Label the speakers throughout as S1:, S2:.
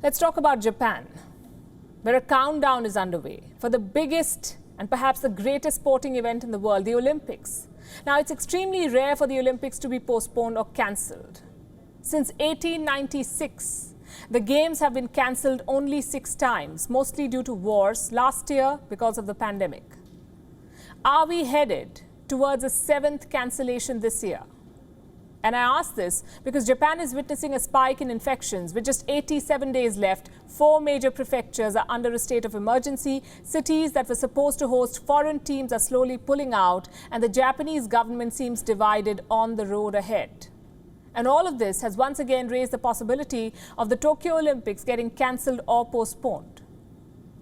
S1: Let's talk about Japan, where a countdown is underway for the biggest and perhaps the greatest sporting event in the world, the Olympics. Now, it's extremely rare for the Olympics to be postponed or cancelled. Since 1896, the Games have been cancelled only 6 times, mostly due to wars, last year because of the pandemic. Are we headed towards a 7th cancellation this year? And I ask this because Japan is witnessing a spike in infections. With just 87 days left, 4 major prefectures are under a state of emergency. Cities that were supposed to host foreign teams are slowly pulling out, and the Japanese government seems divided on the road ahead. And all of this has once again raised the possibility of the Tokyo Olympics getting cancelled or postponed.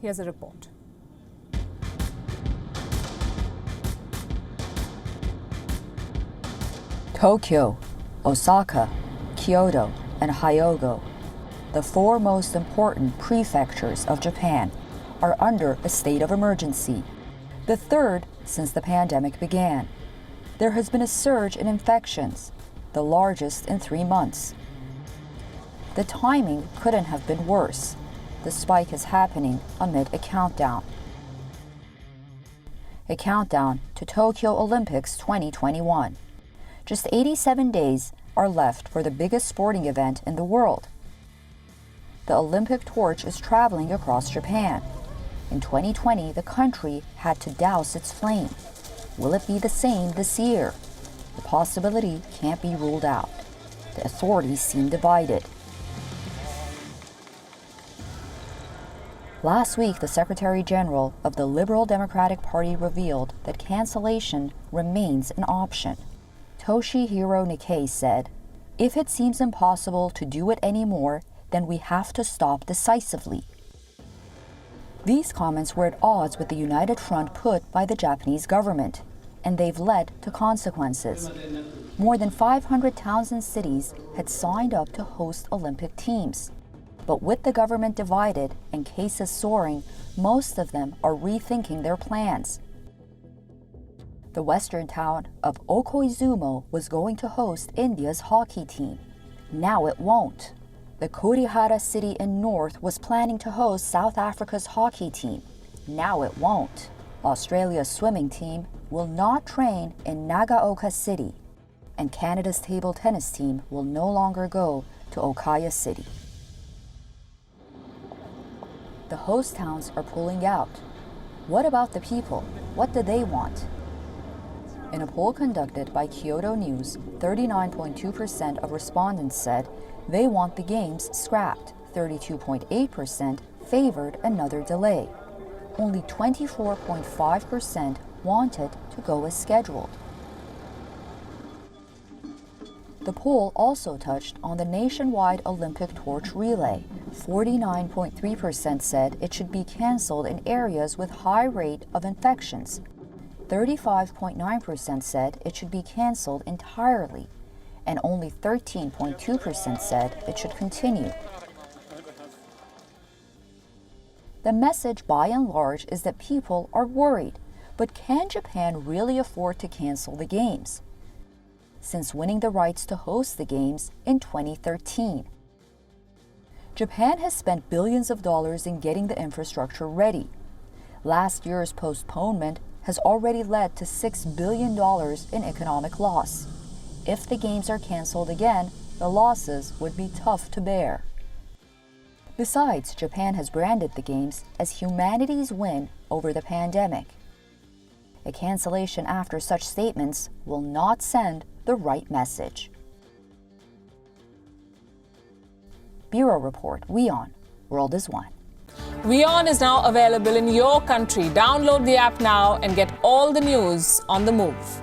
S1: Here's a report.
S2: Tokyo, Osaka, Kyoto, and Hyogo, the 4 most important prefectures of Japan, are under a state of emergency, the 3rd since the pandemic began. There has been a surge in infections, the largest in 3 months. The timing couldn't have been worse. The spike is happening amid a countdown. A countdown to Tokyo Olympics 2021. Just 87 days are left for the biggest sporting event in the world. The Olympic torch is traveling across Japan. In 2020, the country had to douse its flame. Will it be the same this year? The possibility can't be ruled out. The authorities seem divided. Last week, the Secretary General of the Liberal Democratic Party revealed that cancellation remains an option. Toshihiro Nikkei said, "If it seems impossible to do it anymore, then we have to stop decisively." These comments were at odds with the united front put by the Japanese government, and they've led to consequences. More than 500,000 cities had signed up to host Olympic teams. But with the government divided and cases soaring, most of them are rethinking their plans. The western town of OKUIZUMO was going to host India's hockey team. Now it won't. The KURIHARA city in north was planning to host South Africa's hockey team. Now it won't. Australia's swimming team will not train in NAGAOKA city, and Canada's table tennis team will no longer go to OKAYA city. The host towns are pulling out. What about the people? What do they want? In a poll conducted by Kyodo News, 39.2% of respondents said they want the games scrapped. 32.8% favored another delay. Only 24.5% wanted to go as scheduled. The poll also touched on the nationwide Olympic torch relay. 49.3% said it should be canceled in areas with high rate of infections. 35.9% said it should be canceled entirely, and only 13.2% said it should continue. The message by and large is that people are worried, but can Japan really afford to cancel the Games? Since winning the rights to host the Games in 2013. Japan has spent billions of dollars in getting the infrastructure ready. Last year's postponement has already led to $6 billion in economic loss. If the Games are canceled again, the losses would be tough to bear. Besides, Japan has branded the Games as humanity's win over the pandemic. A cancellation after such statements will not send the right message. Bureau Report, WION, World is One.
S1: WION is now available in your country. Download the app now and get all the news on the move.